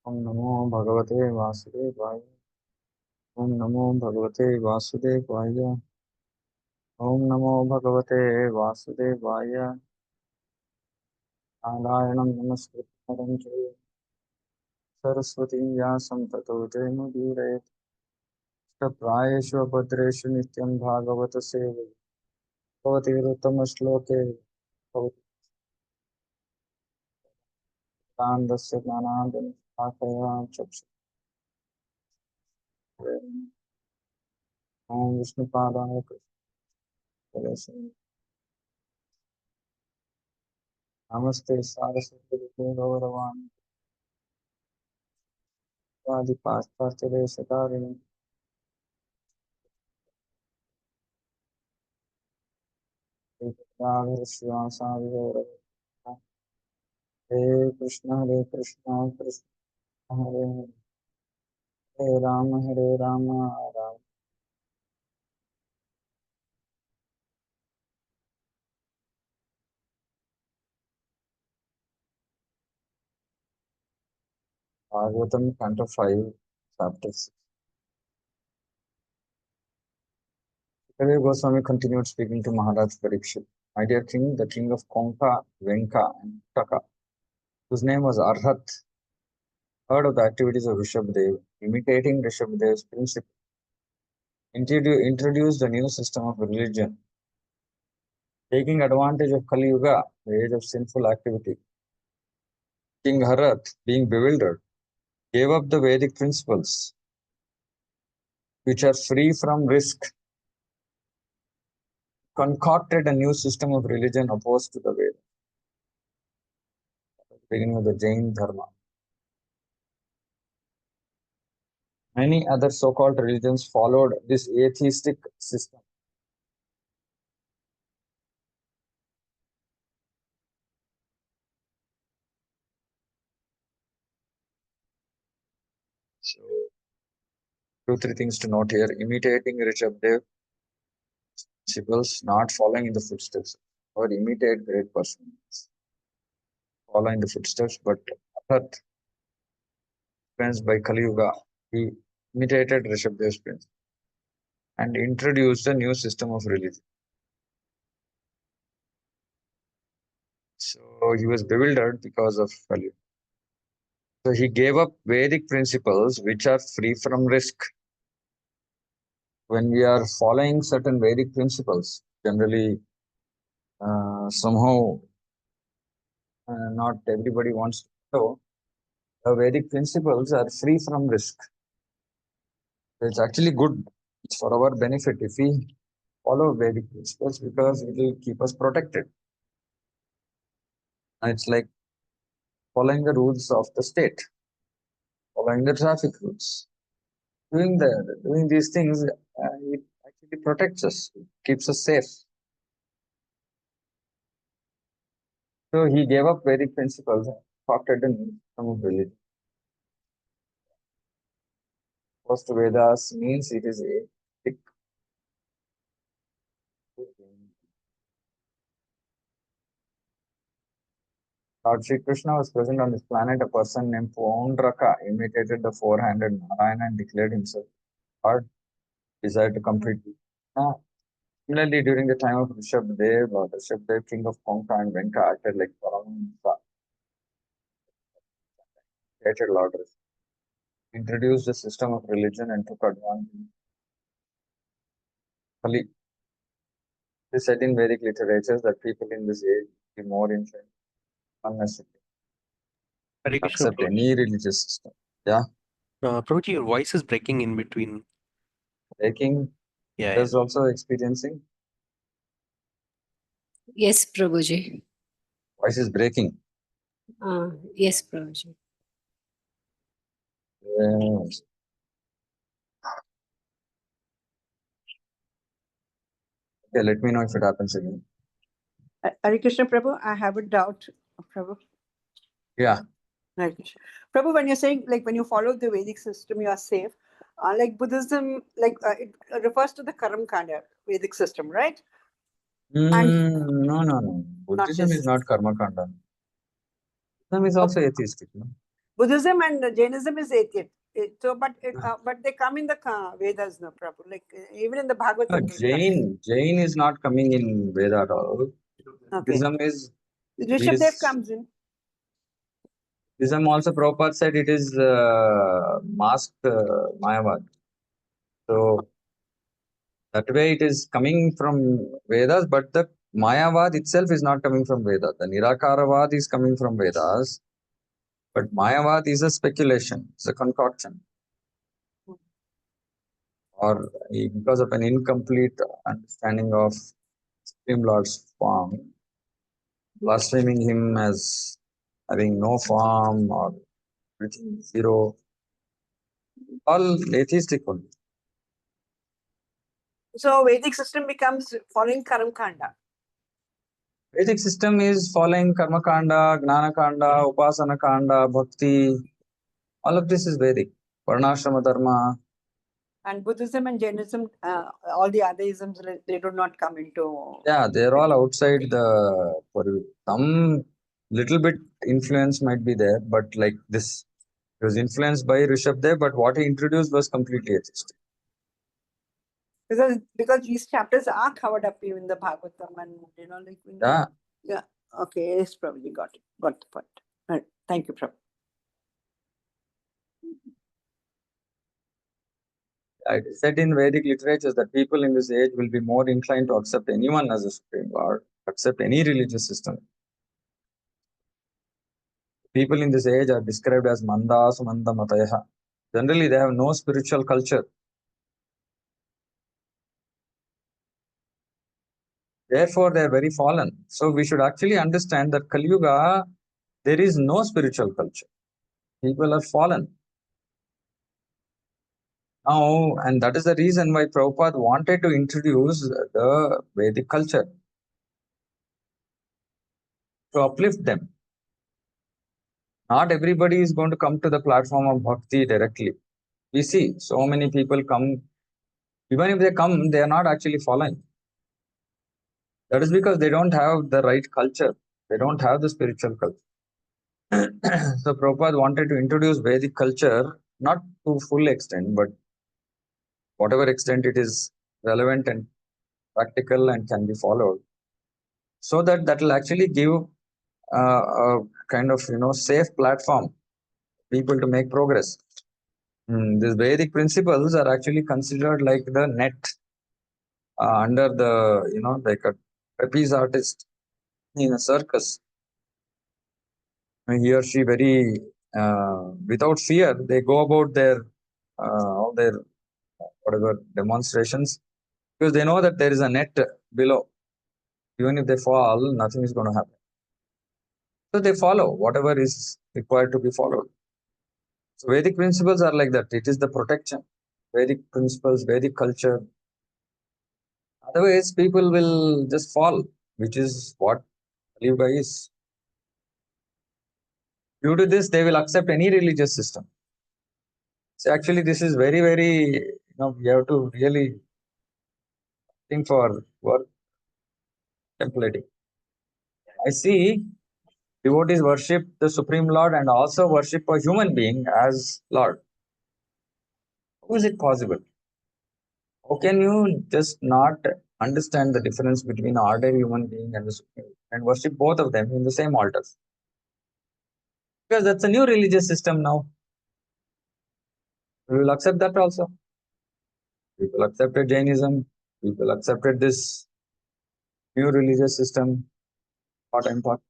ओम नमो भगवते वासुदेवाय। ओम नमो भगवते वासुदेवाय। ओम नमो भगवते वासुदेवाय। नारायणं नमस्कृत्य नरं चैव सरस्वतीं व्यासं ततो जयमुदीरयेत्। प्रायेषु भद्रेषु नित्यं भागवत सेवया भवति उत्तमश्लोके भवतान्दस्य ज्ञानान्दशाखया चक्षुः। ओम विष्णुपादाय कृष्णस्य नमस्ते सारस्वती गौरवाणी पाश्चात्यदेशकारिणी श्रीवासादि गौरव। हरे कृष्ण कृष्ण हरे हरे, हरे Ram Ram. Bhagavatam, Canto 5, Chapter 6. Today Goswami continued speaking to Maharaj Parikshit. My dear king, the king of Konka, Venka, and Taka, whose name was Arhat, heard of the activities of Ṛṣabhadeva, imitating Ṛṣabhadeva's principle, introduced a new system of religion, taking advantage of Kali Yuga, the age of sinful activity. King Bharat, being bewildered, gave up the Vedic principles, which are free from risk, concocted a new system of religion opposed to the Veda, beginning of the Jain Dharma. Many other so-called religions followed this atheistic system. So, 2-3 things to note here: imitating Ṛṣabhadeva principles, not following in the footsteps, or imitate great persons, follow in the footsteps. But Arhat, influenced by Kali Yuga, he imitated Ṛṣabhadeva's principles and introduced a new system of religion. So he was bewildered because of Kali Yuga. So he gave up Vedic principles, which are free from risk. When we are following certain Vedic principles, generally somehow not everybody wants to follow. The Vedic principles are free from risk. It's actually good. It's for our benefit if we follow Vedic principles, because it will keep us protected. It's like following the rules of the state, following the traffic rules. Doing these things, it actually protects us, it keeps us safe. So he gave up Vedic principles and adopted a new system of religion. Post Vedas means it is a thick. Lord Sri Krishna was present on this planet. A person named Poundraka imitated the four-handed Narayana and declared himself God, desired to complete it. Similarly, during the time of Ṛṣabhadeva, king of Konka and Venka, acted like Paramahansa, created Lord Ṛṣabhadeva, introduced a system of religion and took advantage. Kali. It is said in Vedic literatures that people in this age be more influenced unnecessarily Hare Krishna, accept any religious system. Yeah, Prabhuji, your voice is breaking in between. taking Yeah, others also experiencing. Yes, Prabhuji. Voice is breaking. Yes, Prabhuji. Yes. Okay, let me know if it happens again. Hare Krishna, Prabhu, I have a doubt, Prabhu. Yeah. Hare Krishna. Prabhu, when you're saying, like, when you follow the Vedic system, you are safe. Like Buddhism, like it refers to the Karam Kanda Vedic system, right? No. Buddhism is not karma kanda. Buddhism is also atheistic. No? Buddhism and Jainism is atheist. But they come in the Vedas, no Prabhu. Like even in the Bhagavatam. Jain is not coming in Veda at all. Okay. Buddhism is. Ṛṣabhadeva comes in. Buddhism also Prabhupada said it is masked Mayavad. So that way it is coming from Vedas, but the Mayavad itself is not coming from Vedas. The Nirakaravad is coming from Vedas, but Mayavad is a speculation, it's a concoction. Or because of an incomplete understanding of Supreme Lord's form, blaspheming him as having no form or everything zero, all atheistic only. So Vedic system becomes following Karam Kanda. Vedic system is following Karma Kanda, Gnana Kanda, Upasana Kanda, Bhakti. All of this is Vedic. Varnashrama Dharma. And Buddhism and Jainism, all the other isms, they do not come into. Yeah, they're all outside the purview. Some little bit influence might be there, but like this, it was influenced by Ṛṣabhadeva, but what he introduced was completely atheistic. Because these chapters are covered up in the Bhagavatam and like yeah. Okay, yes, Prabhuji, got the point. All right. Thank you, Prabhu. It is said in Vedic literatures that people in this age will be more inclined to accept anyone as a Supreme Lord, accept any religious system. People in this age are described as Manda Sumanda Matayaha. Generally, they have no spiritual culture. Therefore, they are very fallen. So, we should actually understand that Kali Yuga, there is no spiritual culture. People are fallen. Now, and that is the reason why Prabhupada wanted to introduce the Vedic culture to uplift them. Not everybody is going to come to the platform of bhakti directly. We see so many people come, even if they come, they are not actually following. That is because they don't have the right culture. They don't have the spiritual culture. So Prabhupada wanted to introduce Vedic culture, not to full extent, but whatever extent it is relevant and practical and can be followed, so that will actually give a kind of safe platform people to make progress. These Vedic principles are actually considered like the net under the like a trapeze artist in a circus. He or she very without fear they go about their all their whatever demonstrations, because they know that there is a net below. Even if they fall, nothing is going to happen. So they follow whatever is required to be followed. So Vedic principles are like that. It is the protection. Vedic principles, Vedic culture. Otherwise, people will just fall, which is what Kali Yuga is. Due to this, they will accept any religious system. So actually, this is very, very, we have to really think for work templating. I see devotees worship the Supreme Lord and also worship a human being as Lord. How is it possible? How can you just not understand the difference between an ordinary human being and the Supreme and worship both of them in the same altars? Because that's a new religious system now. We will accept that also. People accepted Jainism. People accepted this new religious system. Part and part.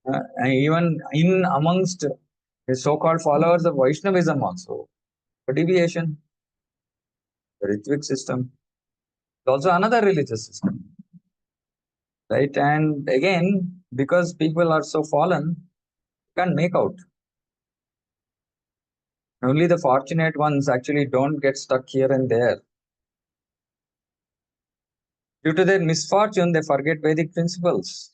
And even in amongst the so-called followers of Vaishnavism also, a deviation, the Ritvik system, is also another religious system, right? And again, because people are so fallen, can't make out. Only the fortunate ones actually don't get stuck here and there. Due to their misfortune, they forget Vedic principles.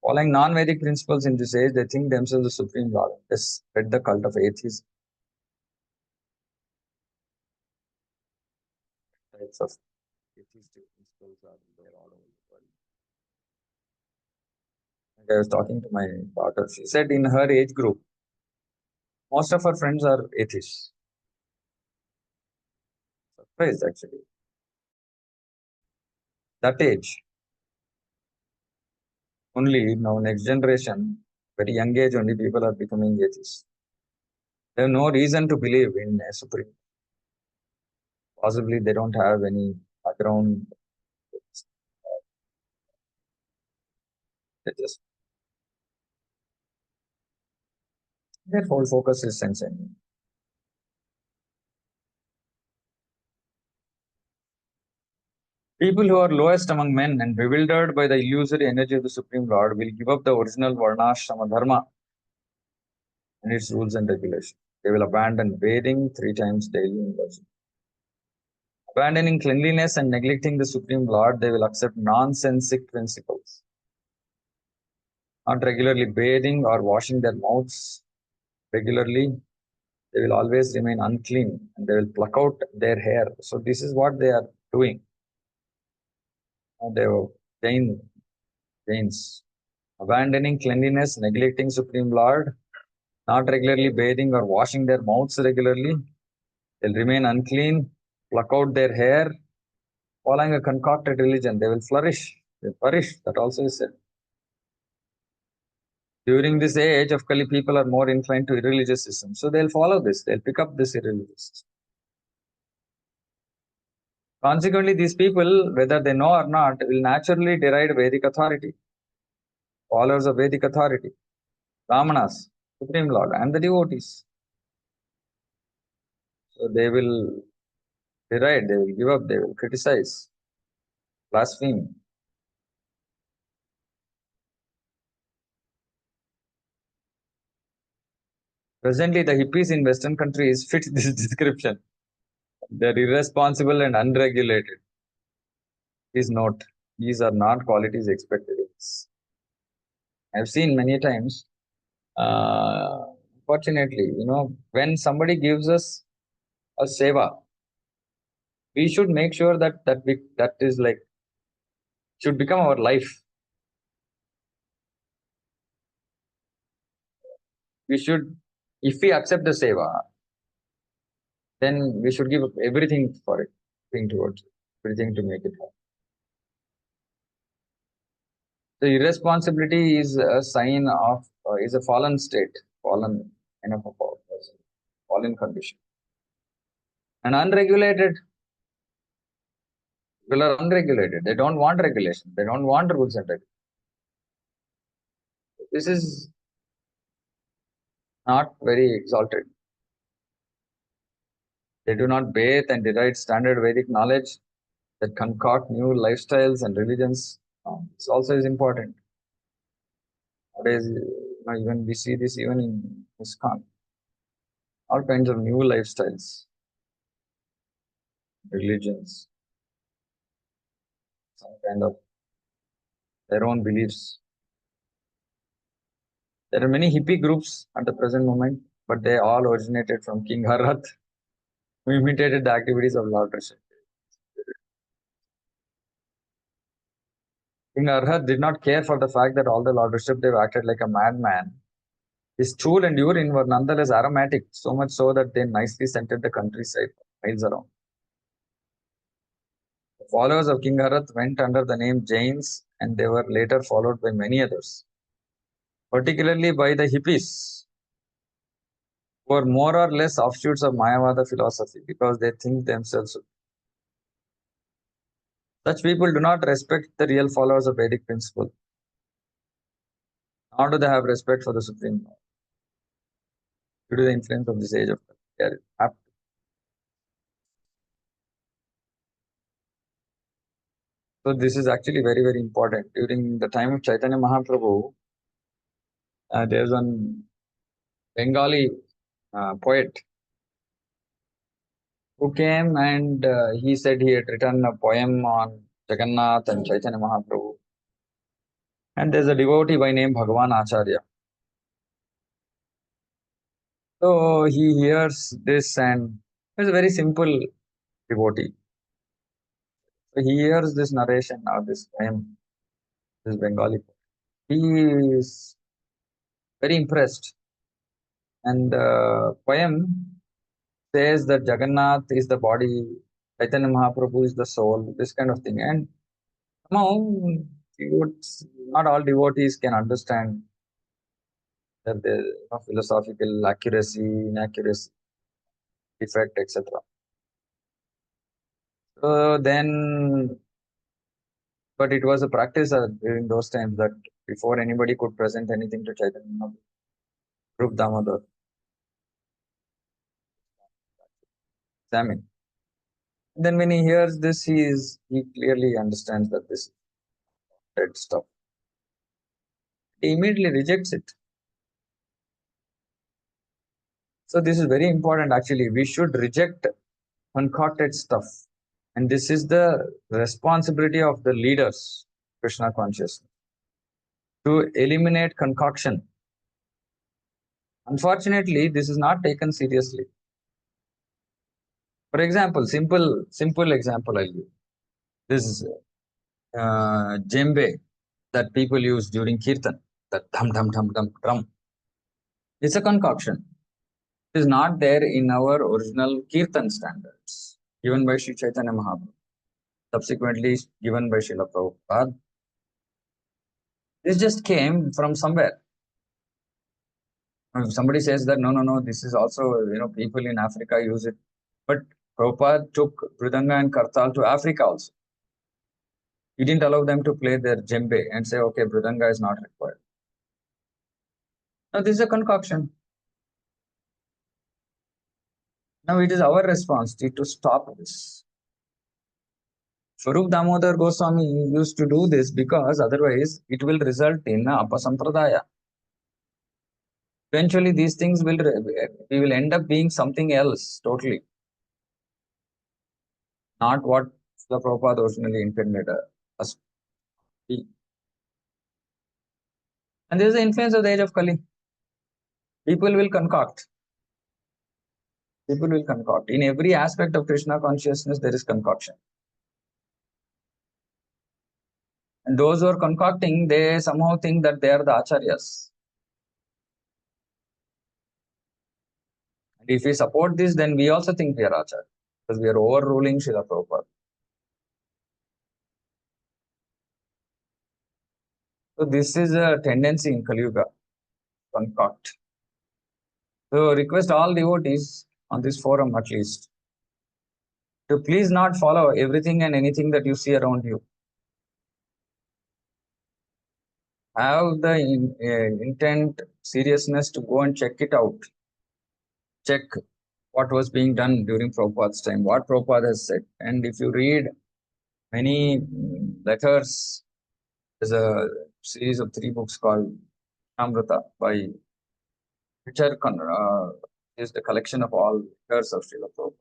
Following non-Vedic principles in this age, they think themselves the Supreme Lord. They spread the cult of atheism. Types of atheistic principles are there all over the world. I was talking to my daughter. She said in her age group, most of her friends are atheists. Surprised actually. That age, only now next generation, very young age only people are becoming atheists. They have no reason to believe in a supreme. Possibly they don't have any background. They just their whole focus is sense engine. People who are lowest among men and bewildered by the illusory energy of the Supreme Lord will give up the original Varnashrama Dharma and its rules and regulations. They will abandon bathing 3 times daily in worship. Abandoning cleanliness and neglecting the Supreme Lord, they will accept nonsensic principles. Not regularly bathing or washing their mouths regularly, they will always remain unclean and they will pluck out their hair. So, this is what they are doing. They will gains. Abandoning cleanliness, neglecting Supreme Lord, not regularly bathing or washing their mouths regularly, they'll remain unclean, pluck out their hair, following a concocted religion, they will flourish. They flourish. That also is said. During this age of Kali, people are more inclined to irreligious systems. So they'll follow this, they'll pick up this irreligious system. Consequently, these people, whether they know or not, will naturally deride Vedic authority. Followers of Vedic authority, Brahmanas, Supreme Lord, and the devotees. So they will deride, they will give up, they will criticize, blaspheme. Presently, the hippies in Western countries fit this description. They're irresponsible and unregulated. Please note, these are not qualities expected in us. I've seen many times, fortunately, when somebody gives us a seva, we should make sure that is like, should become our life. We should, if we accept the seva, then we should give everything for it, everything towards it, everything to make it happen. The irresponsibility is a sign of, is a fallen state, fallen kind of a person, fallen condition. And unregulated, people are unregulated. They don't want regulation. They don't want rules and regulations. This is not very exalted. They do not bathe and deride standard Vedic knowledge that concoct new lifestyles and religions. This also is important. Nowadays, even we see this even in ISKCON. All kinds of new lifestyles, religions, some kind of their own beliefs. There are many hippie groups at the present moment, but they all originated from King Harhat, who imitated the activities of Lord Ṛṣabhadeva. King Arhat did not care for the fact that all the Lord Ṛṣabhadeva acted like a madman. His stool and urine were nonetheless aromatic, so much so that they nicely scented the countryside miles around. The followers of King Harhat went under the name Jains, and they were later followed by many others, particularly by the hippies, who are more or less offshoots of Mayavada philosophy because they think themselves. Such people do not respect the real followers of Vedic principle, nor do they have respect for the Supreme Lord. Due to the influence of this age of they are apt. So this is actually very, very important. During the time of Chaitanya Mahaprabhu, there was one Bengali poet who came and he said he had written a poem on Jagannath and Chaitanya Mahaprabhu. And there's a devotee by name Bhagavan Acharya. So he hears this and he's a very simple devotee. So he hears this narration of this poem, this Bengali poem. he is very impressed. And the poem says that Jagannath is the body, Chaitanya Mahaprabhu is the soul, this kind of thing. And somehow, not all devotees can understand that the philosophical accuracy, inaccuracy, defect, etc. So then, but it was a practice during those times that before anybody could present anything to Chaitanya Mahaprabhu, Rup Damodar, examine. Then when he hears this, he clearly understands that this is dead stuff. He immediately rejects it. So this is very important actually. We should reject concocted stuff. And this is the responsibility of the leaders, Krishna consciousness, to eliminate concoction. Unfortunately, this is not taken seriously. For example, simple example I'll give. This djembe that people use during kirtan, that dham drum. It's a concoction. It is not there in our original kirtan standards given by Sri Chaitanya Mahaprabhu, subsequently given by Srila Prabhupada. This just came from somewhere. If somebody says that no, this is also, people in Africa use it. But Prabhupada took Mridanga and Kartal to Africa also. He didn't allow them to play their djembe and say, okay, Mridanga is not required. Now, this is a concoction. Now, it is our responsibility to stop this. Swarup Damodar Goswami used to do this because otherwise it will result in apasampradaya. Eventually, these things we will end up being something else totally. Not what the Prabhupada originally intended us to be. And this is the influence of the age of Kali. People will concoct. People will concoct. In every aspect of Krishna consciousness, there is concoction. And those who are concocting, they somehow think that they are the acharyas. And if we support this, then we also think we are acharya, because we are overruling Srila Prabhupada. So this is a tendency in Kali Yuga, concoct. So request all devotees on this forum at least to please not follow everything and anything that you see around you. Have the intent, seriousness to go and check it out. Check what was being done during Prabhupada's time, what Prabhupada has said. And if you read many letters, there's a series of 3 books called Amrita by Richard is the collection of all letters of Srila Prabhupada.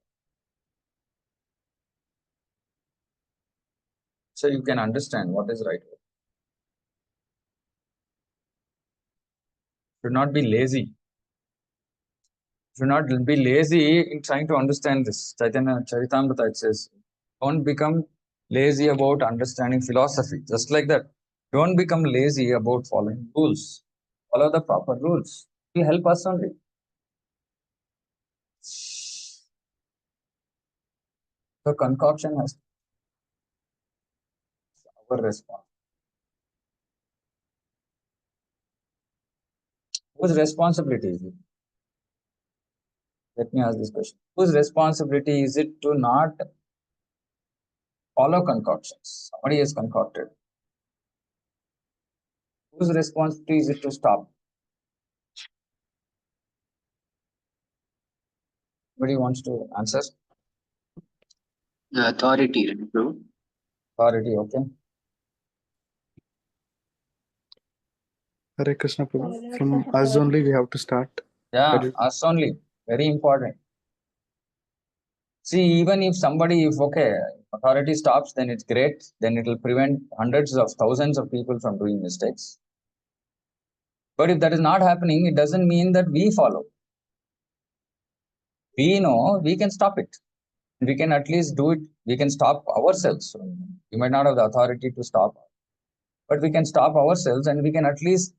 So you can understand what is right. Should not be lazy. Should not be lazy in trying to understand this. Chaitanya Charitamrita, it says, don't become lazy about understanding philosophy. Just like that. Don't become lazy about following rules. Follow the proper rules. It will help us only. So concoction has our response. Whose responsibility is it? Let me ask this question. Whose responsibility is it to not follow concoctions? Somebody has concocted. Whose responsibility is it to stop? Anybody wants to answer? The authority, right, bro? Authority, okay. Hare Krishna Prabhu. From us only we have to start. Yeah, us only. Very important. See, even if somebody, if authority stops, then it's great. Then it will prevent hundreds of thousands of people from doing mistakes. But if that is not happening, it doesn't mean that we follow. We know we can stop it. We can at least do it. We can stop ourselves. We might not have the authority to stop. but we can stop ourselves and we can at least,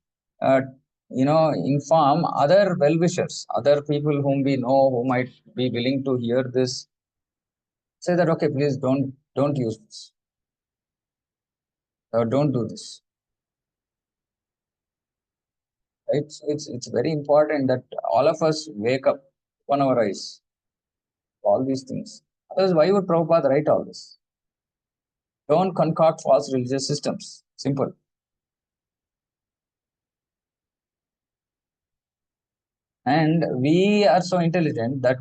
inform other well-wishers, other people whom we know who might be willing to hear this. Say that, okay, please don't use this, or don't do this. Right? So it's very important that all of us wake up, open our eyes, all these things. Otherwise, why would Prabhupada write all this? Don't concoct false religious systems. Simple. And we are so intelligent that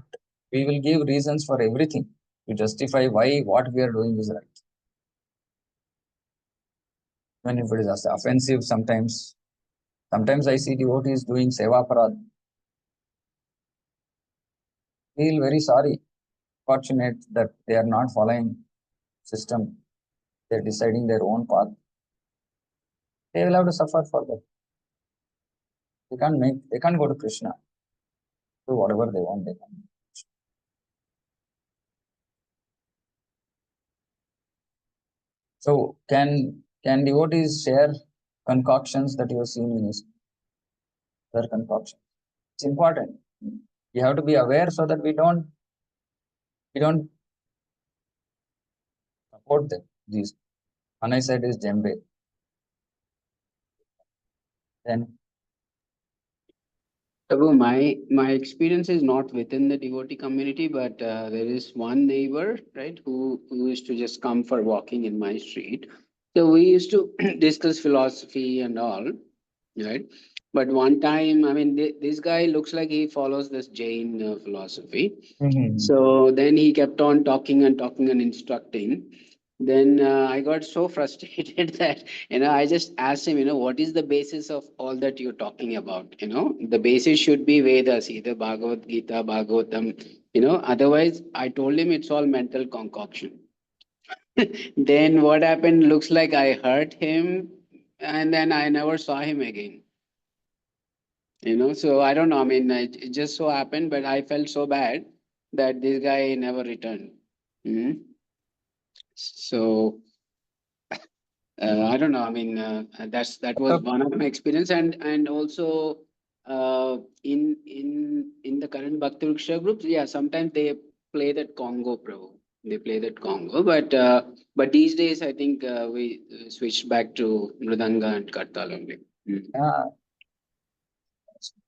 we will give reasons for everything to justify why what we are doing is right. Even if it is offensive, sometimes I see devotees doing seva parad. Feel very sorry, fortunate that they are not following system. They're deciding their own path. They will have to suffer for that. They can't go to Krishna. Do whatever they want, they can. So can devotees share concoctions that you have seen in his other concoctions? It's important. We have to be aware so that we don't support them. These unaided is Jembe. Then Prabhu, my experience is not within the devotee community, but there is one neighbor, right, who used to just come for walking in my street. So we used to discuss philosophy and all, right? But one time, I mean, this guy looks like he follows this Jain philosophy. So then he kept on talking and talking and instructing. Then I got so frustrated that, I just asked him, what is the basis of all that you're talking about? The basis should be Vedas, either Bhagavad Gita, Bhagavatam, otherwise I told him it's all mental concoction. Then what happened? Looks like I hurt him and then I never saw him again. So I don't know. I mean, it just so happened, but I felt so bad that this guy never returned. Mhm. So I don't know. I mean, that was one of my experience, and also in the current Bhakti Vriksha groups, yeah, sometimes they play that Congo, Prabhu. They play that Congo, but these days I think we switched back to Mridanga and Kartal only. yeah,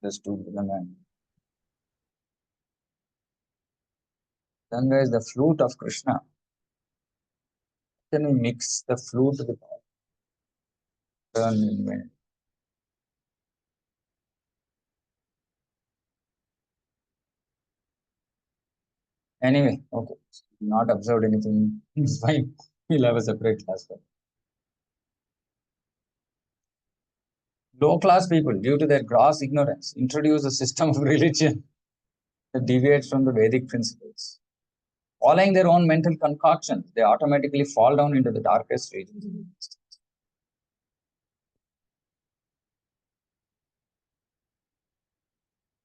just to Ganga. Ganga is the flute of Krishna. Then we mix the flute with turn in wind. Anyway, okay. Not observed anything. It's fine. We'll have a separate class for it. Low class people, due to their gross ignorance, introduce a system of religion that deviates from the Vedic principles. Following their own mental concoctions, they automatically fall down into the darkest regions.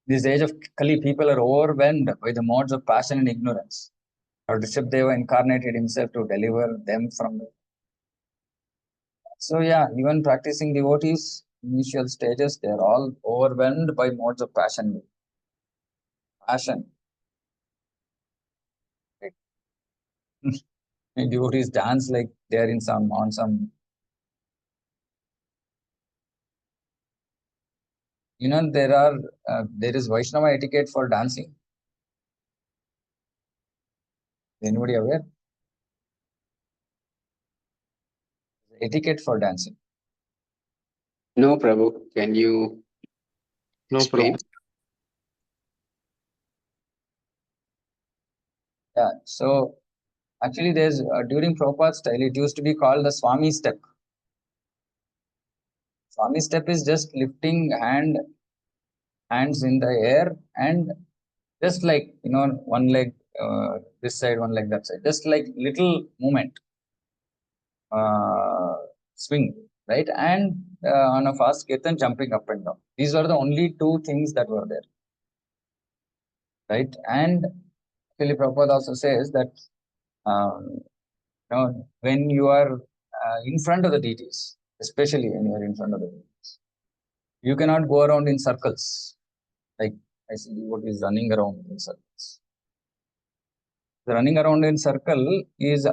This age of Kali, people are overwhelmed by the modes of passion and ignorance. Ṛṣabhadeva incarnated himself to deliver them from it. So yeah, even practicing devotees, initial stages, they are all overwhelmed by modes of passion. Passion. And devotees dance like they are on some. There is Vaishnava etiquette for dancing. Anybody aware? Etiquette for dancing. No, Prabhu, can you No explain? problem. Yeah. So actually, there's during Prabhupada's style, it used to be called the Swami step. Swami step is just lifting hands in the air and just like one leg this side, one leg that side, just like little movement, swing, right? And on a fast kirtan, jumping up and down. These are the only two things that were there, right? And Philip Prabhupada also says that when you are in front of the deities, especially when you are in front of the devotees. You cannot go around in circles. Like I see devotees running around in circles. The running around in circle is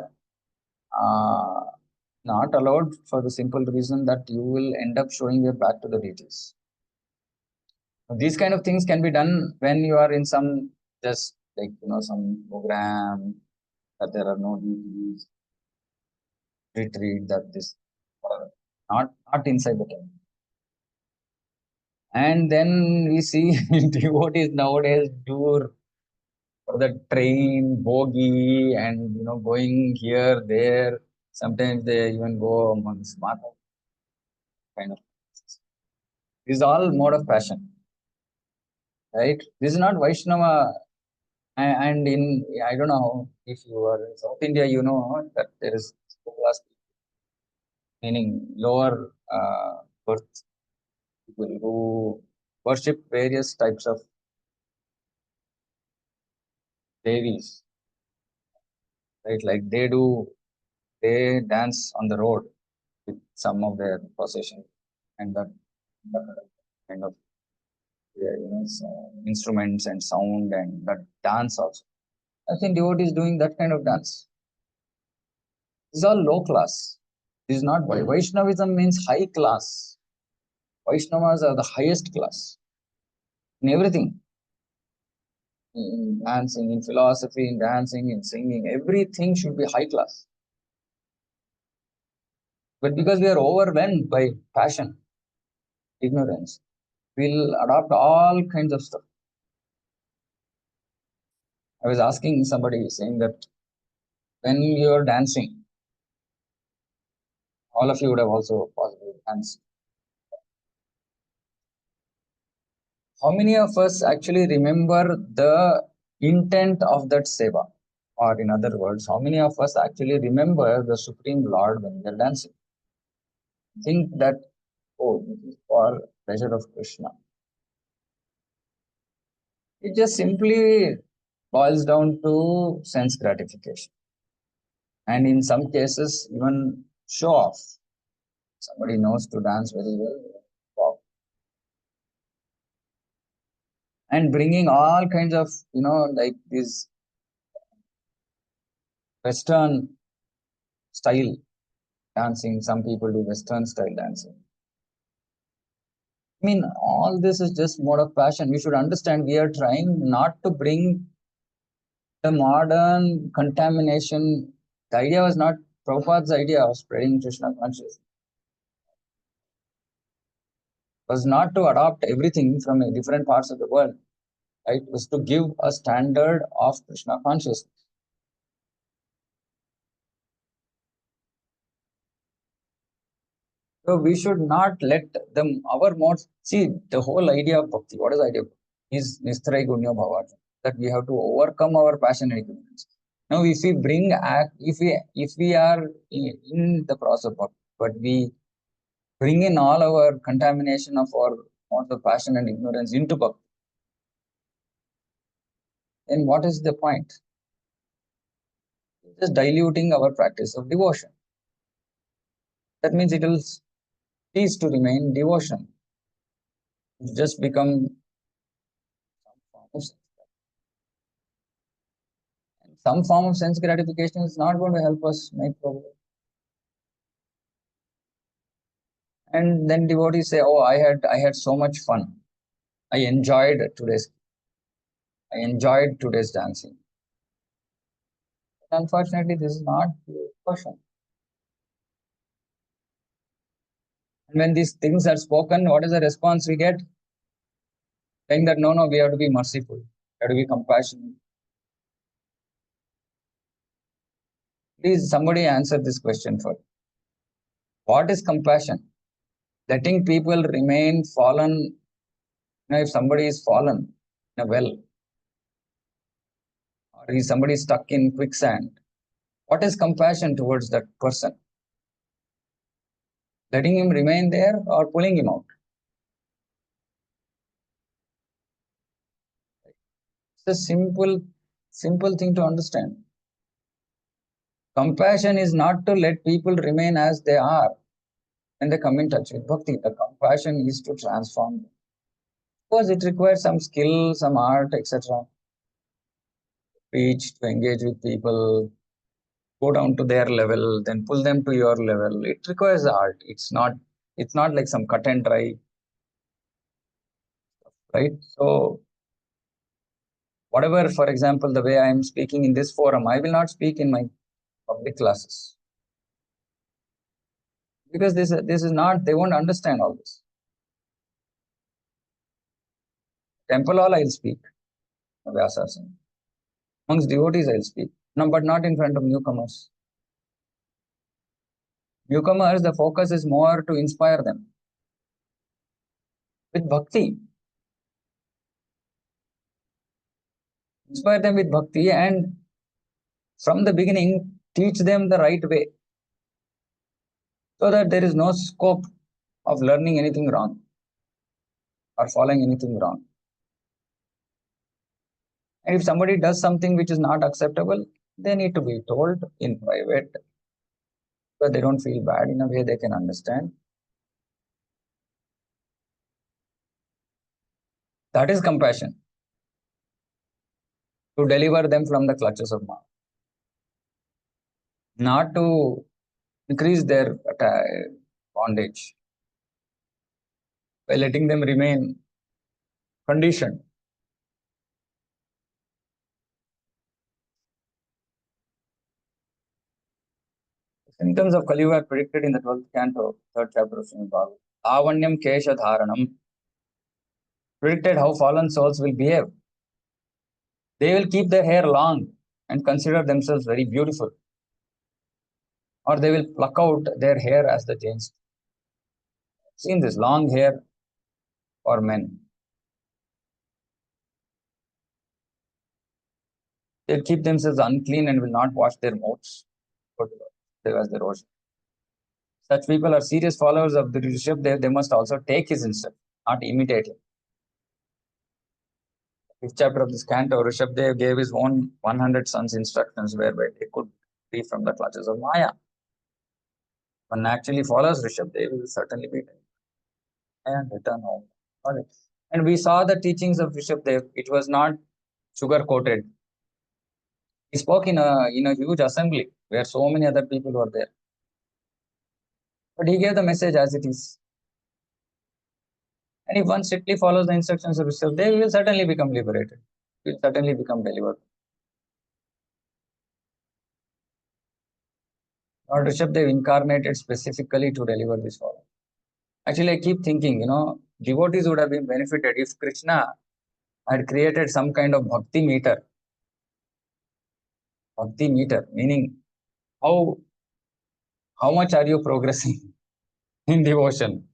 not allowed for the simple reason that you will end up showing your back to the deities. These kind of things can be done when you are in some just like some program that there are no deities, retreat that this, not inside the temple. And then we see devotees nowadays do for the train bogie and going here there. Sometimes they even go among smart kind of. This is all mode of passion, right? This is not Vaishnava. And in I don't know if you are in South India, you know that there is class, meaning lower birth people who worship various types of devis, right? Like they dance on the road with some of their possession and that kind of instruments and sound and that dance also. I think devotees doing that kind of dance. This is all low class. This is not Vaishnavism means high class. Vaishnavas are the highest class in everything. In dancing, in philosophy, in dancing, in singing, everything should be high class. But because we are overwhelmed by passion, ignorance, we'll adopt all kinds of stuff. I was asking somebody saying that when you're dancing, all of you would have also possibly danced. How many of us actually remember the intent of that seva? Or in other words, how many of us actually remember the Supreme Lord when we are dancing? Think that, oh, this is for pleasure of Krishna. It just simply boils down to sense gratification. And in some cases, even show off. Somebody knows to dance very well. Wow. And bringing all kinds of, like this Western style dancing. Some people do Western style dancing. I mean, all this is just mode of passion. We should understand we are trying not to bring the modern contamination. The idea was not Prabhupada's idea of spreading Krishna consciousness. Was not to adopt everything from different parts of the world. Right? It was to give a standard of Krishna consciousness. So we should not let them, our modes, see the whole idea of bhakti. What is the idea of bhakti? Is Nistray Gunya Bhavaj, that we have to overcome our passion and ignorance. Now, if we bring if we are in the process of bhakti, but we bring in all our contamination of our modes of passion and ignorance into bhakti, then what is the point? Just diluting our practice of devotion. That means it will cease to remain devotion. It just become some form of sense gratification is not going to help us make progress. And then devotees say, "Oh, I had so much fun. I enjoyed today's dancing." Unfortunately, this is not the question. And when these things are spoken, what is the response we get? Saying that no, we have to be merciful, we have to be compassionate. Please, somebody answer this question first. What is compassion? Letting people remain fallen. If somebody is fallen in a well, or is somebody stuck in quicksand, what is compassion towards that person? Letting him remain there or pulling him out? It's a simple thing to understand. Compassion is not to let people remain as they are. when they come in touch with bhakti. The compassion is to transform them. Of course, it requires some skill, some art, etc. Reach to engage with people, go down to their level, then pull them to your level. It requires art. It's not like some cut and dry, right? So whatever, for example, the way I am speaking in this forum, I will not speak in my public classes. Because this is not, they won't understand all this. Temple hall I'll speak, Vyasasana. Amongst devotees I'll speak. No, but not in front of newcomers. Newcomers, the focus is more to inspire them with bhakti. Inspire them with bhakti, and from the beginning teach them the right way, so that there is no scope of learning anything wrong or following anything wrong. And if somebody does something which is not acceptable, they need to be told in private, so they don't feel bad, in a way they can understand. That is compassion, to deliver them from the clutches of Maya, not to increase their bondage by letting them remain conditioned. Symptoms of Kali Yuga are predicted in the 12th canto, 3rd chapter of Srimad Bhagavatam. Avanyam Kesha Dharanam predicted how fallen souls will behave. They will keep their hair long and consider themselves very beautiful, or they will pluck out their hair as the Jains. Seen this long hair for men. They'll keep themselves unclean and will not wash their mouths as their ocean. Such people are serious followers of the Ṛṣabhadeva. They must also take his instruction, not imitate him. 5th chapter of this canto, Ṛṣabhadeva gave his own 100 sons instructions whereby they could free from the clutches of Maya. One actually follows Ṛṣabhadeva, will certainly be and return home. And we saw the teachings of Ṛṣabhadeva. It was not sugar coated. He spoke in a huge assembly where so many other people were there. But he gave the message as it is. And if one strictly follows the instructions of Ṛṣabhadeva, they will certainly become liberated. Will certainly become delivered. Lord Ṛṣabhadeva incarnated specifically to deliver this form. Actually, I keep thinking, devotees would have been benefited if Krishna had created some kind of bhakti meter. Bhakti meter, meaning how much are you progressing in devotion?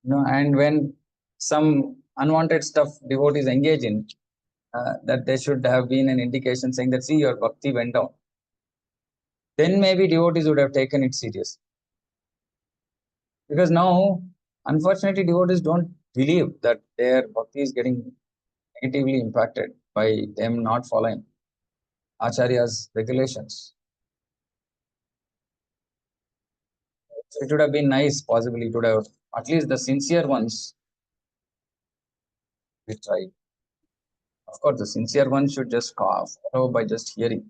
And when some unwanted stuff devotees engage in, that there should have been an indication saying that, see, your bhakti went down. Then maybe devotees would have taken it serious. Because now, unfortunately, devotees don't believe that their bhakti is getting negatively impacted by them not following Acharya's regulations. So it would have been nice, possibly, it would have, at least the sincere ones, we tried. Of course, the sincere ones should just follow by just hearing.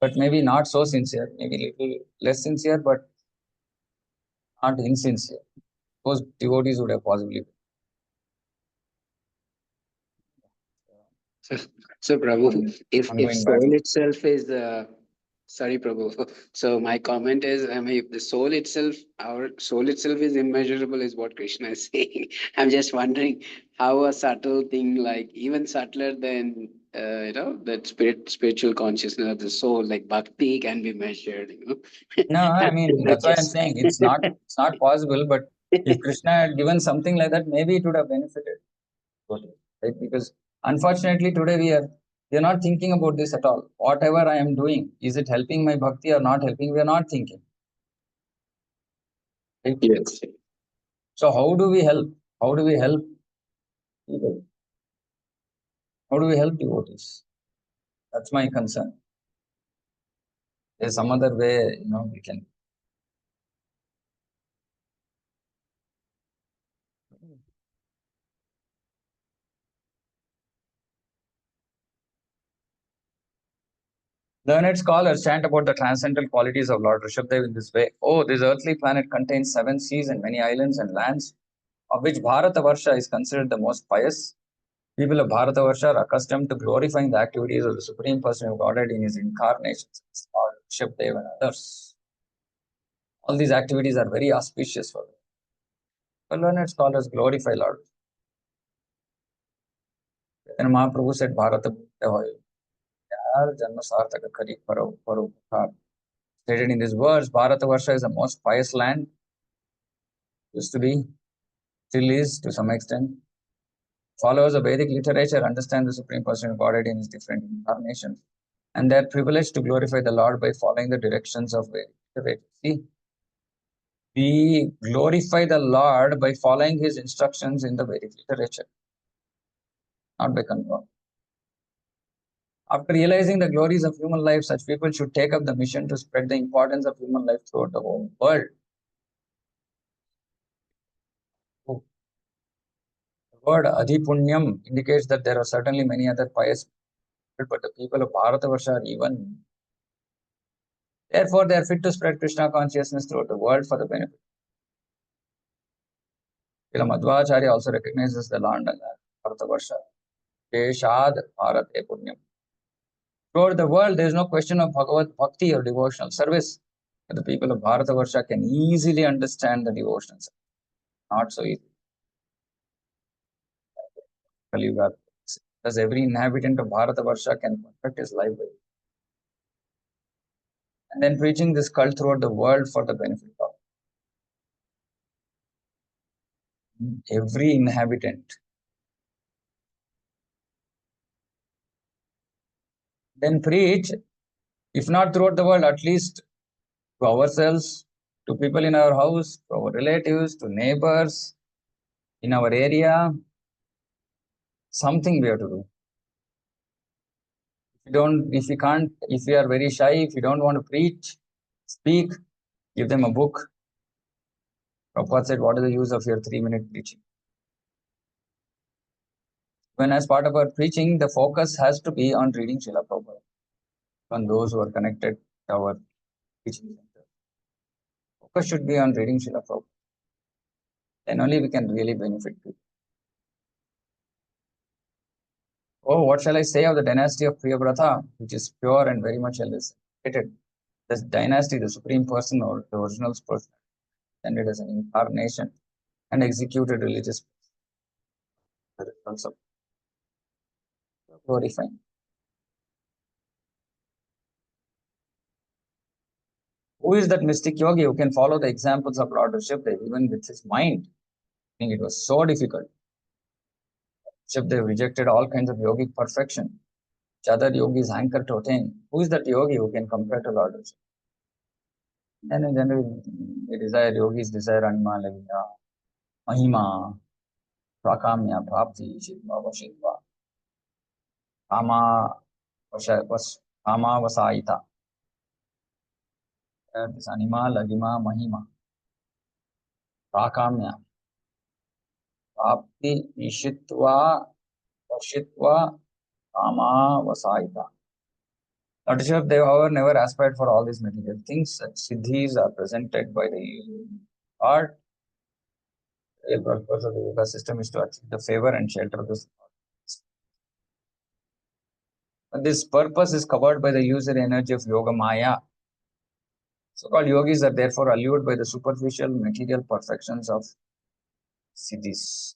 But maybe not so sincere, maybe little less sincere, but not insincere. Those devotees would have possibly. So Prabhu, if Ongoing soul battle. itself is sorry Prabhu. So my comment is, I mean, if the soul itself, our soul itself is immeasurable, is what Krishna is saying. I'm just wondering how a subtle thing, like even subtler than that spiritual consciousness of the soul, like bhakti, can be measured. No, I mean, that's why I'm Just- saying it's not possible. But if Krishna had given something like that, maybe it would have benefited. Right? Because unfortunately today we are not thinking about this at all. Whatever I am doing, is it helping my bhakti or not helping? We are not thinking. Right? Yes. So how do we help? How do we help people? How do we help devotees? That's my concern. There's some other way, we can. Learned scholars chant about the transcendental qualities of Lord Ṛṣabhadeva in this way. Oh, this earthly planet contains 7 seas and many islands and lands, of which Bharatavarsha is considered the most pious. People of Bharatavarsha are accustomed to glorifying the activities of the Supreme Person of Godhead in his incarnations, Lord Ṛṣabhadeva and others. All these activities are very auspicious for them. The learned scholars glorify Lord. Then Mahaprabhu said, Bharata stated in these words, Bharatavarsha is the most pious land, used to be, still is to some extent. Followers of Vedic literature understand the Supreme Person of Godhead in his different incarnations, and they are privileged to glorify the Lord by following the directions of Vedic literature. See, we glorify the Lord by following his instructions in the Vedic literature, not by control. After realizing the glories of human life, such people should take up the mission to spread the importance of human life throughout the whole world. The word Adhipunyam indicates that there are certainly many other pious people, but the people of Bharatavarsha are even. Therefore, they are fit to spread Krishna consciousness throughout the world for the benefit. Madhvacharya also recognizes the land and Bharatavarsha. Keshad Bharate Punyam. Throughout the world, there is no question of Bhagavad Bhakti or devotional service. But the people of Bharatavarsha can easily understand the devotional service. Not so easy. Thus, every inhabitant of Bharatavarsha can perfect his life by it. And then preaching this cult throughout the world for the benefit of every inhabitant. Then preach, if not throughout the world, at least to ourselves, to people in our house, to our relatives, to neighbors, in our area. Something we have to do. If we are very shy, if you don't want to preach, speak, give them a book. Prabhupada said, what is the use of your 3-minute preaching? When as part of our preaching, the focus has to be on reading Srila Prabhupada, on those who are connected to our teaching center. Focus should be on reading Srila Prabhupada. Then only we can really benefit people. Oh, what shall I say of the dynasty of Priyavrata, which is pure and very much elevated. This dynasty, the Supreme Person or the original person, intended as an incarnation and executed religious the results of glorifying. Who is that mystic yogi who can follow the examples of Lord Ṛṣabhadeva even with his mind? I think it was so difficult. Ṛṣabhadeva rejected all kinds of yogic perfection, which other yogis hanker to attain. Who is that yogi who can compare to Lord Ṛṣabhadeva? And in general, yogis desire anima, mahima, prakamya, prapti, shitva, vashitva, kama, vasaita. This anima, lagima, mahima, prakamya, prapti, ishitva, vashitva, kama, vasaita. Lord Ṛṣabhadeva, however, never aspired for all these material things. Such siddhis are presented by the art. The real purpose of the yoga system is to achieve the favor and shelter of this. But this purpose is covered by the user energy of yoga maya. So-called yogis are therefore allured by the superficial material perfections of siddhis.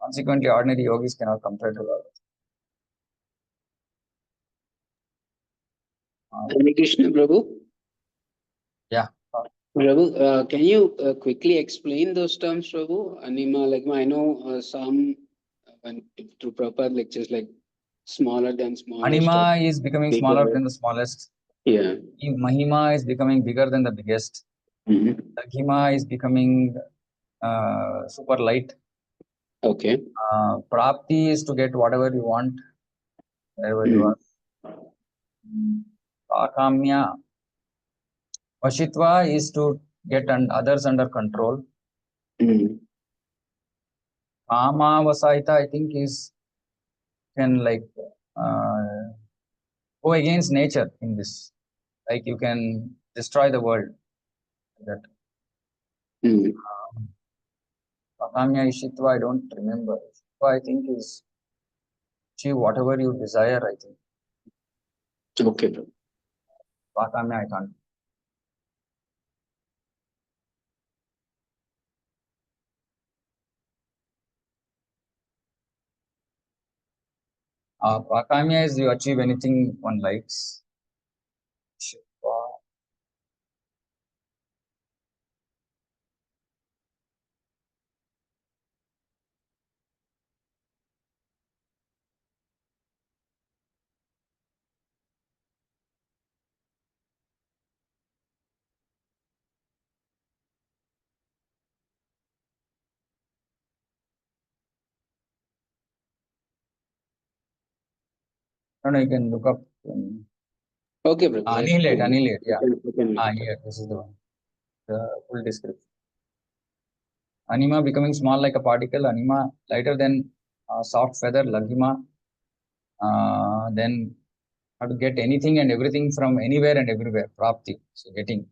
Consequently, ordinary yogis cannot compare to Lord. Hare Krishna, Prabhu. Yeah. Prabhu, can you quickly explain those terms, Prabhu? Anima, like I know some when through proper lectures, like smaller than smallest. Anima is becoming smaller than the smallest. Yeah. Mahima is becoming bigger than the biggest. Laghima is becoming super light. Okay. Prapti is to get whatever you want, wherever you are. Akamya. Vashitva is to get others under control. Amavasaita, I think, is can like uh, go against nature in this. Like you can destroy the world. That Hmm. Pakamya Ishitva, I don't remember. Ishitva, I think, is achieve whatever you desire, I think. Okay, Prabhu. Pakamya, I can't. Pakamya is you achieve anything one likes. Ishitva, no, you can look up. Okay, Prabhu. That's Annihilate, fine. annihilate, yeah. You can look it up. Here, this is the one. The full description. Anima becoming small like a particle, anima lighter than soft feather, laghima. Then how to get anything and everything from anywhere and everywhere, prapti. So getting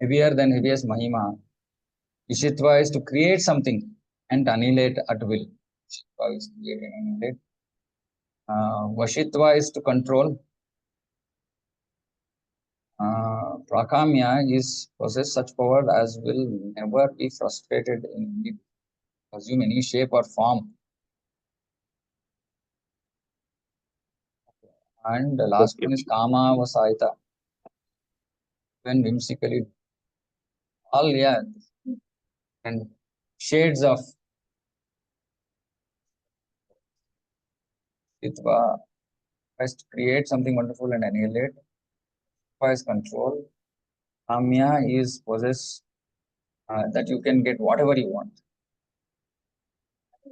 heavier than heaviest mahima. Ishitva is to create something and annihilate at will. Ishitva is to create and annihilate. Vashitva is to control. Prakamya is possess such power as will never be frustrated in it, assume any shape or form. And the last Okay. one is Kama Vasaita. When whimsically, all, yeah, and shades of Itva tries to create something wonderful and annihilate. Itva is control. Kamya is possess that you can get whatever you want.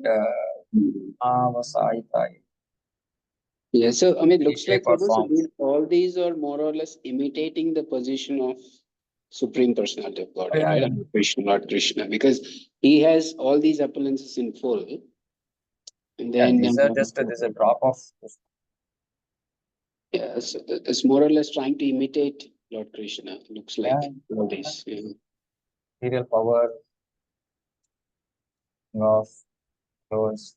And, Vasaita, Yeah, so I mean, looks shape like or Prabhu, so form. all these are more or less imitating the position of Supreme Personality of Godhead, Yeah, right? yeah. And Krishna, Lord Krishna, because he has all these appearances in full. And Yeah, then, these are just there's a drop of yeah, so it's more or less trying to imitate Lord Krishna, looks like all these. Yeah. material power of those.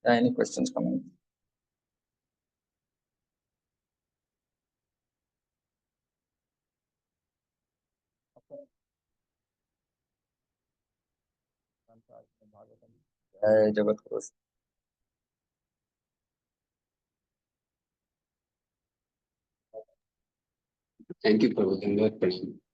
Any questions coming? Jai Jagat Guru. Thank you, Prabhu. Dhanyavad, Prabhu.